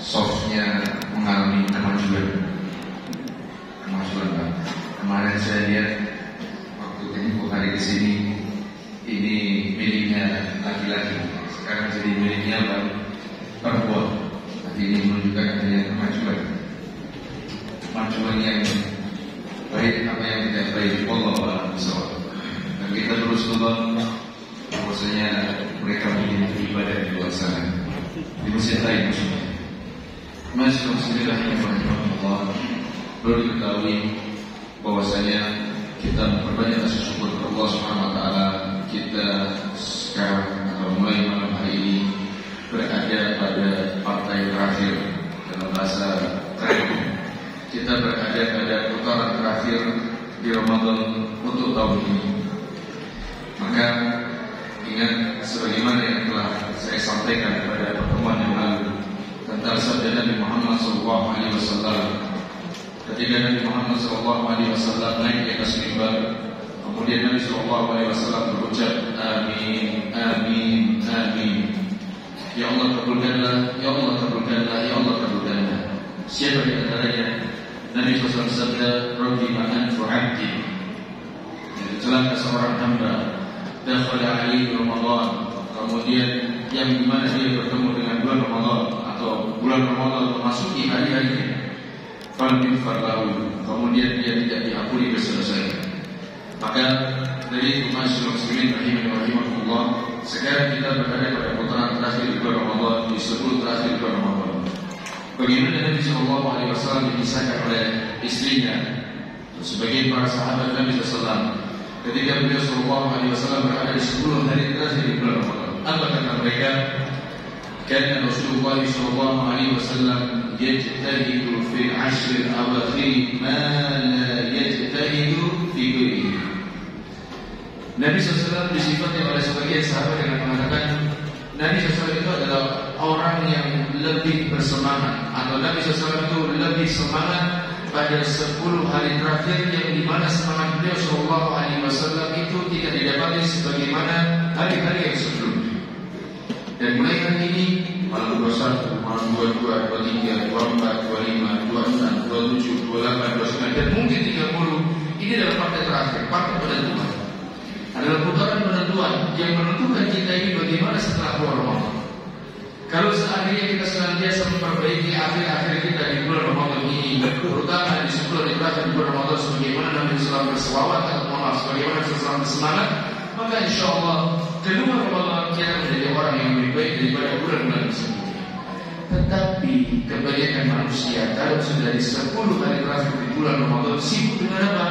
softnya mengalami kemajuan Pak. Kemarin saya lihat waktu tempo hari kesini, ini miliknya laki-laki, sekarang jadi miliknya perempuan. Tapi ini menunjukkan adanya kemajuan yang baik, apa yang tidak baik. Wallahu a'lam bishawab. Dan kita terus doa bahwasanya mereka menjadi ibadah di luar sana, di masjid lain maksudnya. Masjid rahimahullah, perlu diketahui bahwasanya kita memperbanyak rasa syukur kepada Allah Subhanahu wa taala. Kita sekarang atau mulai malam hari ini berada pada partai terakhir, dalam bahasa terakhir. Kita berada pada putaran terakhir di Ramadan untuk tahun ini. Maka ingat sebagaimana yang telah saya sampaikan pada pertemuan yang lalu tentang sabda Nabi Muhammad SAW. Ketika Nabi Muhammad SAW naik di atas mimbar, kemudian Nabi SAW berucap amin, amin, amin. Ya Allah kabulkanlah, ya Allah kabulkanlah, ya Allah kabulkanlah. Siapa di antaranya? Nabi SAW bersabda, Rabbi ma'an fu'abdi. Celaka seorang hamba dakhala alaihi Ramadan, kemudian yang dimana dia bertemu dengan bulan Ramadan atau bulan Ramadan memasuki hari-harinya, kemudian dia tidak diampuni dosa-dosanya. Maka dari masyarakat muslimin rahimahullah, sekarang kita berada pada putaran terakhir di bulan Ramadan, di 10 terakhir di bulan Ramadan. Bagaimana Nabi SAW dikisahkan oleh istrinya sebagai para sahabat Nabi SAW ketika beliau SAW berada di 10 hari terakhir di bulan Ramadan. Apa kata mereka? Karena Rasulullah SAW yajtahidu fil ashr al-awakhir ma la yajtahidu fi ghairihi. Nabi SAW disifati oleh sebagian sahabat dengan mengatakan Nabi SAW itu adalah orang yang lebih bersemangat, atau Nabi SAW itu lebih semangat pada 10 hari terakhir, yang dimana semangat beliau SAW itu tidak didapati sebagaimana hari-hari yang sebelumnya. Dan mulai hari ini malam 21, malam 22, 23, 24, 25, 26, 27, 28, 29 dan mungkin 30, ini adalah partai terakhir, partai penentuan. Adalah putaran penentuan yang menentukan kita ini bagaimana setelah bulan Ramadan. Kalau seandainya kita senantiasa memperbaiki akhir-akhir kita di bulan Ramadan ini, terutama di 10 hari terakhir di bulan Ramadan, sebagaimana Nabi SAW berselawat atau sebagaimana Nabi SAW bersemangat, maka insya Allah kedua Ramadan kita menjadi orang yang lebih baik daripada bulan-bulan sebelumnya. Tetapi kebanyakan manusia kalau sudah di 10 hari terakhir di bulan Ramadan sibuk dengan apa?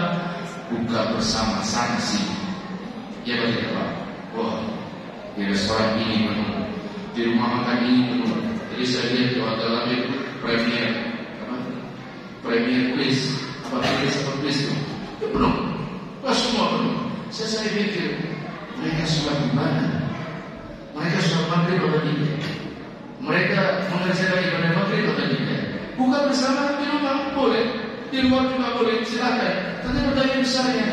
Buka bersama sana sih. Ya betul Pak. Wah, di restoran ini penuh, di rumah makan ini penuh. Jadi saya lihat di hotel lain premier please itu penuh. Wah, semua penuh. Saya pikir mereka sholat di mana? Mereka sholat maghrib atau tidak? Mereka mengerjakan ibadah maghrib atau tidak? Buka bersama di rumah boleh, di luar juga boleh, silakan. Tapi pertanyaan besarnya,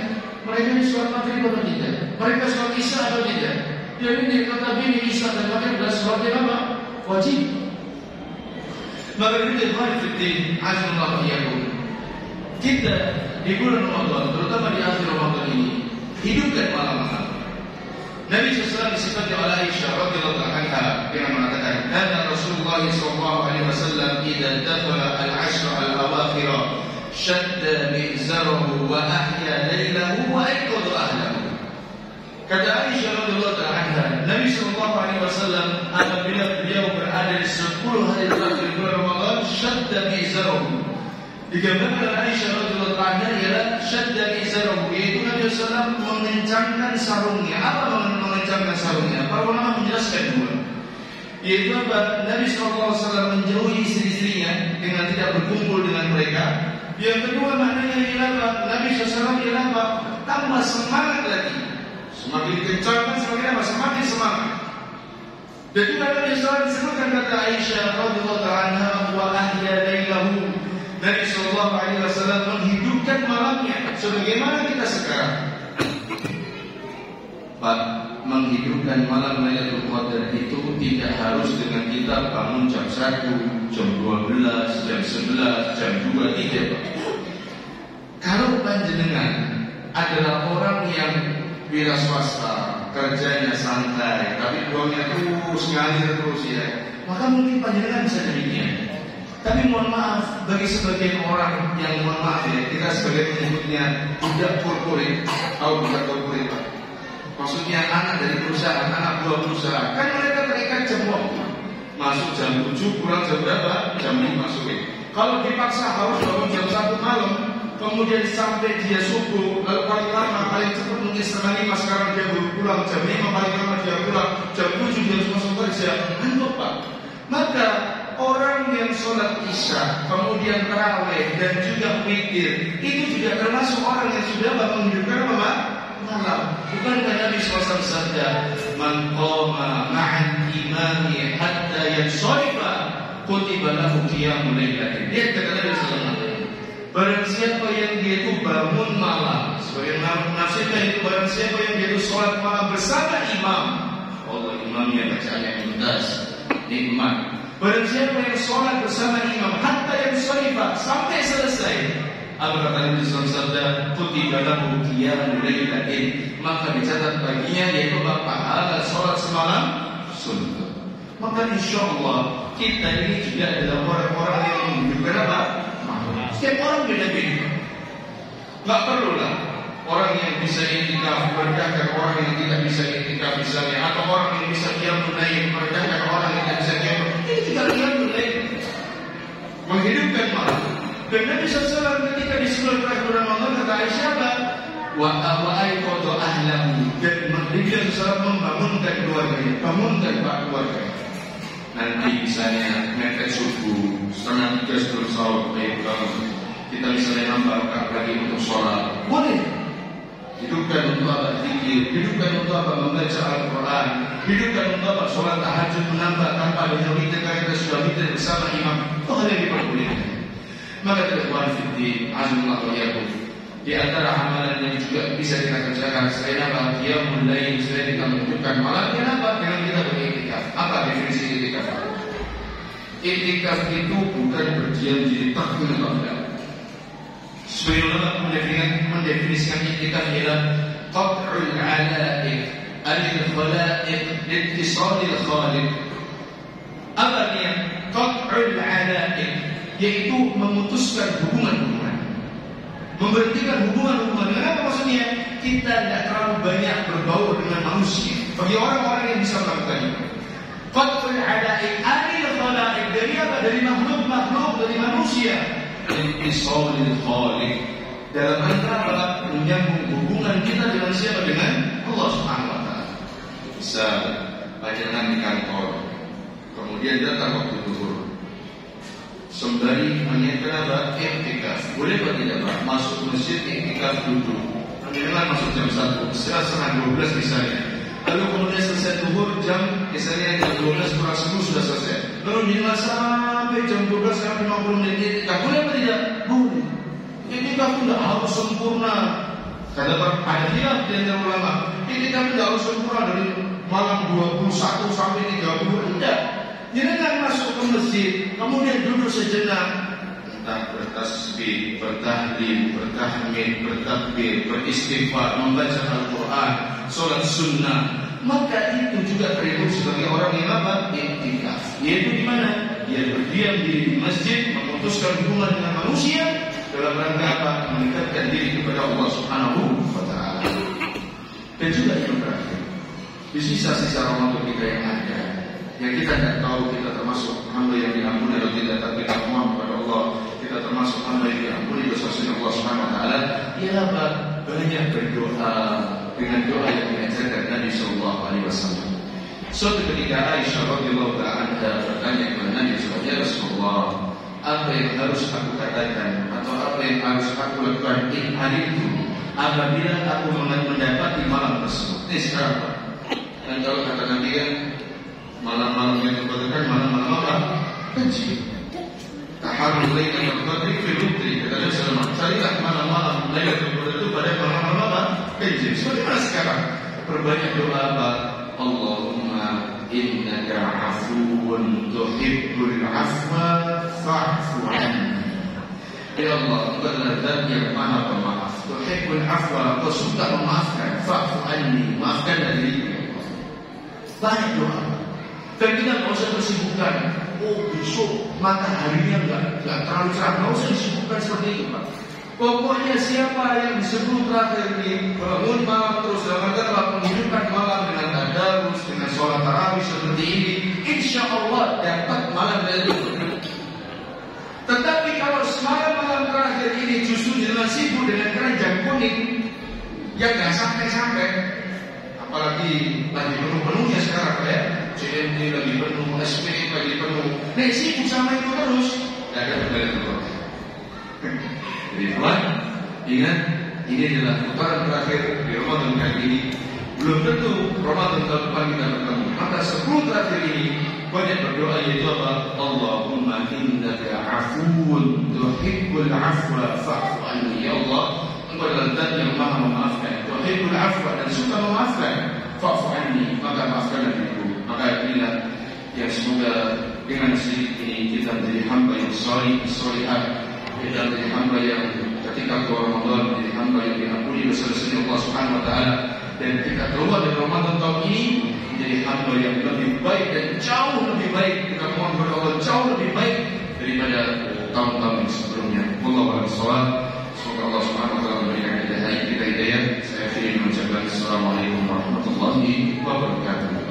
mereka ini sholat maghrib atau tidak? Mereka sholat isya atau tidak? Jadi ini kata bini isya dan maghrib adalah sholat yang apa? Wajib. Maka kita berfirman, Azallahu iyyakum. Kita di bulan Ramadan, terutama di akhir Ramadan ini, hidupkan malam-malam. Nabi SAW disifati oleh Aisyah radhiyallahu anha dengan mengatakan, "Kana Rasulullah sallallahu alaihi wasallam idza dakhala al-'ashr al-awakhir shadda mi'zarahu wa ahya laylahu wa ayqadha ahlahu." Kata Aisyah radhiyallahu anha, Nabi sallallahu alaihi wasallam apabila beliau berada di 10 hari terakhir bulan Ramadan, shadda mi'zarahu. Digambarkan Aisyah radhiyallahu anha ialah shadda mi'zarahu, yaitu Nabi SAW mengencangkan sarungnya. Apa mengencangkan sarungnya? Para ulama menjelaskan dua, yaitu apa? Nabi SAW menjauhi istri-istrinya dengan tidak berkumpul dengan mereka. Yang kedua maknanya ialah apa? Nabi SAW ialah apa? Tambah semangat lagi. Semakin dikencangkan semakin apa? Semakin semangat. Dan juga Nabi SAW disebutkan kata Aisyah radhiyallahu anha, wa ahya laylahu. Nabi sallallahu alaihi wasallam menghidupkan malamnya sebagaimana kita sekarang. Pak, menghidupkan malam Lailatul Qadar itu tidak harus dengan kita bangun jam 1, jam 12, jam 11, jam 2, tidak. Kalau panjenengan adalah orang yang wira swasta, kerjanya santai, tapi uangnya terus ngalir terus ya, maka mungkin panjenengan bisa demikian. Tapi mohon maaf, bagi sebagian orang yang mohon maaf ya, kita sebagai menyebutnya budak korporat, tahu budak korporat Pak? Maksudnya anak dari perusahaan, anak buah perusahaan, kan mereka terikat jam waktu. Masuk jam 7, pulang jam berapa? Jam 5 sore. Kalau dipaksa harus bangun jam 1 malam, kemudian sampai dia subuh, lalu paling lama, paling cepat mungkin setengah 5, sekarang dia baru pulang jam 5, paling lama dia pulang jam 7, dia harus masuk kerja. Ngantuk Pak. Maka orang yang sholat isya, kemudian tarawih dan juga witir, itu juga termasuk orang yang sudah menghidupkan apa? Malam. Bukankah Nabi SAW sabda, "Man qama ma'al imami hatta yansharifa, kutiba lahu qiyamul lailatin." Lihat kata Nabi SAW, barang siapa yang dia itu bangun malam, sebagai nafsirkan itu barang siapa yang dia itu sholat malam bersama imam, Allah imamnya bacaannya tuntas, nikmat. Barang siapa yang sholat bersama imam hatta yansharifa, sampai selesai, apa kata Nabi SAW? Kutiba lahu qiyamul lailatin, maka dicatat baginya yaitu pahala sholat semalam sunat. Maka insya Allah kita ini juga adalah orang-orang yang menunjukkan apa? Setiap orang beda-beda. Gak perlulah orang yang bisa iktikaf merendahkan orang yang tidak bisa iktikaf misalnya, atau orang yang bisa qiyamul lail merendahkan orang yang tidak bisa qiyamul. Ini juga qiyamul lail, menghidupkan malam. Dan Nabi SAW ketika di 10 terakhir Ramadan kata Aisyah, wa aiqadha ahlahu, dan Nabi SAW membangunkan keluarganya, bangunkan keluarga. Nanti misalnya mepet subuh, setengah 3 sebelum sahur, kita misalnya nambah lagi untuk sholat, boleh. Hidupkan untuk apa? Zikir. Hidupkan untuk apa? Membaca Al-Quran. Hidupkan untuk apa? Sholat tahajud menambah tanpa adanya witir, karena kita sudah witir bersama imam. Itu hal yang diperbolehkan. Maka ikhwan fiddin, azallahu wa iyyakum, di antara amalan yang juga bisa kita kerjakan selain apa? Qiyamul lail, selain kita menghidupkan malam, kenapa? Dengan kita beriktikaf. Apa definisi iktikaf? Iktikaf itu bukan berdiam diri tak benar. Sebagian ulama mendefinisikan iktikaf adalah qat'ul 'ala'iq al-khalaiq littisalil khaliq. Apa dia? Qat'ul 'ala'iq, yaitu memutuskan hubungan-hubungan, memberhentikan hubungan-hubungan. Dengan apa maksudnya? Kita tidak terlalu banyak berbaur dengan manusia. Bagi orang-orang yang bisa melakukan itu, qat'ul 'ala'iq al-khalaiq, dari apa? Dari makhluk-makhluk, dari manusia. Intisalil khaliq, dalam rangka menyambung hubungan kita dengan siapa? Dengan Allah Subhanahu wa taala. Bisa panjenengan di kantor, kemudian datang waktu zuhur, sembari menyiapkan apa? Iktikaf. Boleh atau tidak Pak? Masuk masjid iktikaf duduk. Panjenengan masuk jam 1, setengah 12 misalnya. Lalu kemudian selesai zuhur jam misalnya jam 12 kurang 10 sudah selesai. Lalu jenengan sampai jam 12 sampai 50 menit iktikaf. Boleh atau tidak? Boleh. Iktikaf itu tidak harus sempurna. Kata ada khilaf di antara ulama. Iktikaf tidak harus sempurna dari malam 21 sampai 30. Tidak. Jenengan masuk ke masjid, kemudian duduk sejenak, entah bertasbih, bertahlil, bertahmid, bertakbir, beristighfar, membaca Al-Quran, sholat sunnah, maka itu juga terhitung sebagai orang yang apa? Iktikaf. Yaitu di mana? Dia berdiam diri di masjid, memutuskan hubungan dengan manusia dalam rangka apa? Mendekatkan diri kepada Allah Subhanahu wa taala. Dan juga yang terakhir, di sisa-sisa Ramadan kita yang ada, yang kita tidak tahu kita termasuk hamba yang diampuni atau tidak, tapi kita mohon kepada Allah kita termasuk hamba yang diampuni dosa-dosa Allah Subhanahu wa taala. Ialah banyak berdoa dengan doa yang diajarkan Nabi sallallahu alaihi wasallam. Suatu ketika Aisyah radhiyallahu anha bertanya kepada Nabi sallallahu alaihi wasallam, apa yang harus aku katakan atau apa yang harus aku lakukan di hari itu apabila aku mendapati malam tersebut? Ini sekarang Pak. Dan kalau kata Nabi kan, malam-malam yang dikatakan malam-malam apa? Kecil. Taharul Lailatul Qadri fil witri. Kata Nabi sallallahu alaihi wasallam, carilah malam-malam Lailatul Qadri itu pada malam-malam apa? Kecil. Bagaimana sekarang? Perbanyak doa apa? Allahumma innaka afuwun tuhibbul afwa fa'fu anni. Ya Allah, Engkau adalah Zat yang Maha Pemaaf. Tuhibbul afwa, Engkau suka memaafkan. Fa'fu anni, maafkanlah diriku. Banyak doa. Dan kita nggak usah bersibukkan. Oh besok mataharinya nggak terlalu cerah, nggak usah disibukkan seperti itu, Pak. Pokoknya siapa yang disebut terakhir ini bangun malam terus dalam menghidupkan malam dengan tadarus, dengan sholat tarawih seperti ini, insya Allah dapat malam dari itu. Tetapi kalau malam terakhir ini justru dengan sibuk dengan keranjang kuning yang nggak sampai-sampai, apalagi lagi penuh-penuhnya sekarang ya, CMD lagi penuh, SP lagi penuh, nih sibuk sama itu terus, nggak ada kembali ke Allah. Jadi Tuhan, ingat ini adalah putaran terakhir di Ramadan kali ini. Belum tentu Ramadan tahun depan kita bertemu. Maka 10 terakhir ini banyak berdoa, yaitu apa? Allahumma innaka afuwun tuhibbul afwa fa'fu anni. Ya Allah, Engkau adalah Zat yang Maha memaafkan, tuhibbul afwa, dan suka memaafkan. Fa'fu anni, maka maafkanlah diriku. Maka inilah yang semoga dengan sedikit ini kita menjadi hamba yang salihah, kita menjadi hamba yang ketika keluar Ramadan menjadi hamba yang diampuni dosa-dosanya Allah Subhanahu wa taala, dan kita keluar dari Ramadan tahun ini menjadi hamba yang lebih baik dan jauh lebih baik. Kita mohon kepada Allah jauh lebih baik daripada tahun-tahun yang sebelumnya. Wallahu a'lam bishawab. Semoga Allah Subhanahu wa taala memberikan kita hidayah. Saya akhiri mengucapkan assalamualaikum warahmatullahi wabarakatuh.